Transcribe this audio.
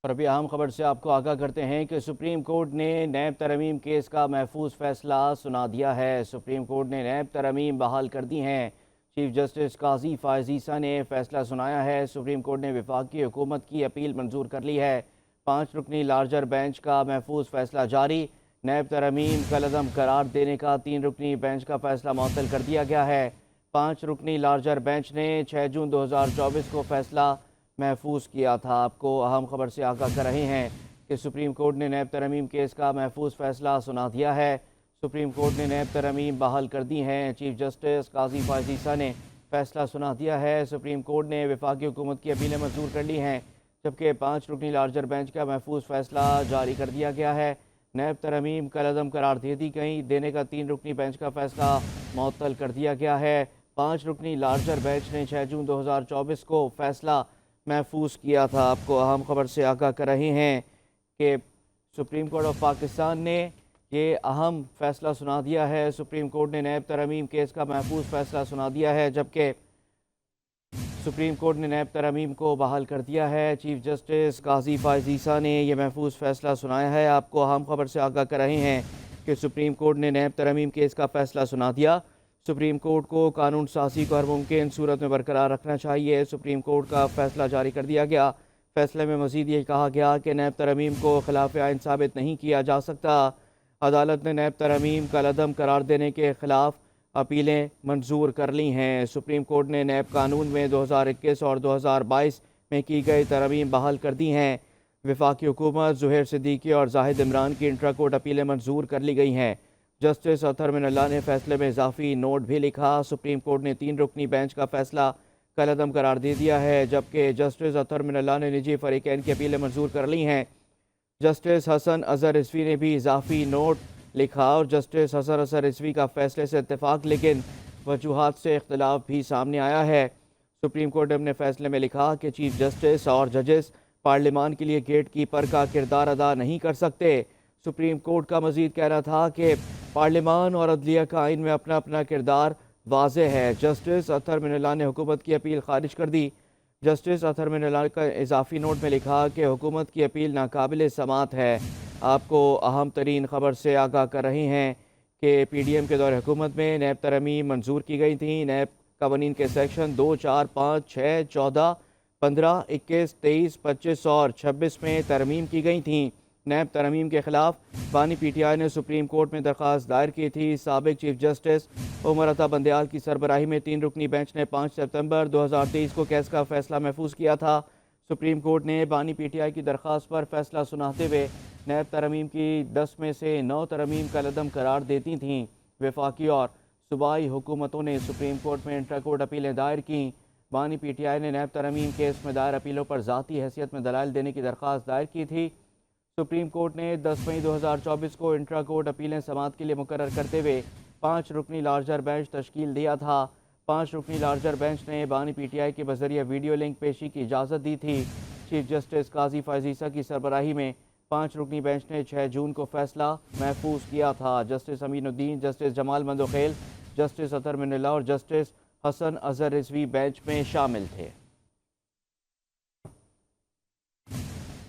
اور ابھی اہم خبر سے آپ کو آگاہ کرتے ہیں کہ سپریم کورٹ نے نیب ترمیم کیس کا محفوظ فیصلہ سنا دیا ہے۔ سپریم کورٹ نے نیب ترمیم بحال کر دی ہیں۔ چیف جسٹس قاضی فائز عیسیٰ نے فیصلہ سنایا ہے۔ سپریم کورٹ نے وفاقی حکومت کی اپیل منظور کر لی ہے۔ 5 رکنی لارجر بینچ کا محفوظ فیصلہ جاری۔ نیب ترمیم کالعدم قرار دینے کا 3 رکنی بینچ کا فیصلہ معطل کر دیا گیا ہے۔ 5 رکنی لارجر بینچ نے 6 جون 2024 کو فیصلہ محفوظ کیا تھا۔ آپ کو اہم خبر سے آگاہ کر رہے ہیں کہ سپریم کورٹ نے نیب ترمیم کیس کا محفوظ فیصلہ سنا دیا ہے۔ سپریم کورٹ نے نیب ترمیم بحال کر دی ہیں۔ چیف جسٹس قاضی فائز عیسیٰ نے فیصلہ سنا دیا ہے۔ سپریم کورٹ نے وفاقی حکومت کی اپیلیں منظور کر لی ہیں، جبکہ 5 رکنی لارجر بینچ کا محفوظ فیصلہ جاری کر دیا گیا ہے۔ نیب ترمیم کالعدم قرار دینے کا 3 رکنی بینچ کا فیصلہ معطل کر دیا گیا ہے۔ 5 رکنی لارجر بینچ نے 6 جون 2024 کو فیصلہ محفوظ کیا تھا۔ آپ کو اہم خبر سے آگاہ کر رہے ہیں کہ سپریم کورٹ آف پاکستان نے یہ اہم فیصلہ سنا دیا ہے۔ سپریم کورٹ نے نیب ترمیم کیس کا محفوظ فیصلہ سنا دیا ہے، جبکہ سپریم کورٹ نے نیب ترمیم کو بحال کر دیا ہے۔ چیف جسٹس قاضی فائز عیسیٰ نے یہ محفوظ فیصلہ سنایا ہے۔ آپ کو اہم خبر سے آگاہ کر رہے ہیں کہ سپریم کورٹ نے نیب ترمیم کیس کا فیصلہ سنا دیا۔ سپریم کورٹ کو قانون سازی کو ہر ممکن صورت میں برقرار رکھنا چاہیے۔ سپریم کورٹ کا فیصلہ جاری کر دیا گیا۔ فیصلے میں مزید یہ کہا گیا کہ نیب ترمیم کو خلاف آئین ثابت نہیں کیا جا سکتا۔ عدالت نے نیب ترمیم کالعدم قرار دینے کے خلاف اپیلیں منظور کر لی ہیں۔ سپریم کورٹ نے نیب قانون میں 2021 اور 2022 میں کی گئی ترمیم بحال کر دی ہیں۔ وفاقی حکومت، ظہیر صدیقی اور زاہد عمران کی انٹرا کورٹ اپیلیں منظور کر لی گئی ہیں۔ جسٹس اطہر من اللہ نے فیصلے میں اضافی نوٹ بھی لکھا۔ سپریم کورٹ نے 3 رکنی بینچ کا فیصلہ کالعدم قرار دے دیا ہے، جبکہ جسٹس اطہر من اللہ نے نجی فریقین کی اپیلیں منظور کر لی ہیں۔ جسٹس حسن اظہر رضوی نے بھی اضافی نوٹ لکھا اور جسٹس حسن اظہر رضوی کا فیصلے سے اتفاق لیکن وجوہات سے اختلاف بھی سامنے آیا ہے۔ سپریم کورٹ نے اپنے فیصلے میں لکھا کہ چیف جسٹس اور ججز پارلیمان کے لیے گیٹ کیپر کا کردار ادا نہیں کر سکتے۔ سپریم کورٹ کا مزید کہنا تھا کہ پارلیمان اور عدلیہ کا آئین میں اپنا اپنا کردار واضح ہے۔ جسٹس اطہر من اللہ نے حکومت کی اپیل خارج کر دی۔ جسٹس اطہر من اللہ کا اضافی نوٹ میں لکھا کہ حکومت کی اپیل ناقابل سماعت ہے۔ آپ کو اہم ترین خبر سے آگاہ کر رہے ہیں کہ پی ڈی ایم کے دور حکومت میں نیب ترمیم منظور کی گئی تھیں۔ نیب قوانین کے سیکشن 2، 4، 5، 6، 14، 15، 21، 23، 25 اور 26 میں ترمیم کی گئی تھیں۔ نیب ترمیم کے خلاف بانی پی ٹی آئی نے سپریم کورٹ میں درخواست دائر کی تھی۔ سابق چیف جسٹس عمر عطا بندیال کی سربراہی میں 3 رکنی بینچ نے 5 ستمبر 2023 کو کیس کا فیصلہ محفوظ کیا تھا۔ سپریم کورٹ نے بانی پی ٹی آئی کی درخواست پر فیصلہ سناتے ہوئے نیب ترمیم کی 10 میں سے 9 ترمیم کالعدم قرار دیتی تھیں۔ وفاقی اور صوبائی حکومتوں نے سپریم کورٹ میں انٹرا کورٹ اپیلیں دائر کیں۔ بانی پی ٹی آئی نے نیب ترمیم کیس میں دائر اپیلوں پر ذاتی حیثیت میں دلائل دینے کی درخواست دائر کی تھی۔ سپریم کورٹ نے 10 مئی 2024 کو انٹرا کورٹ اپیلیں سماعت کے لیے مقرر کرتے ہوئے 5 رکنی لارجر بینچ تشکیل دیا تھا۔ 5 رکنی لارجر بینچ نے بانی پی ٹی آئی کے بذریعہ ویڈیو لنک پیشی کی اجازت دی تھی۔ چیف جسٹس قاضی فائز عیسیٰ کی سربراہی میں 5 رکنی بینچ نے 6 جون کو فیصلہ محفوظ کیا تھا۔ جسٹس امین الدین، جسٹس جمال مندوخیل، جسٹس اطہر من اللہ اور جسٹس حسن اظہر رضوی بینچ میں شامل تھے۔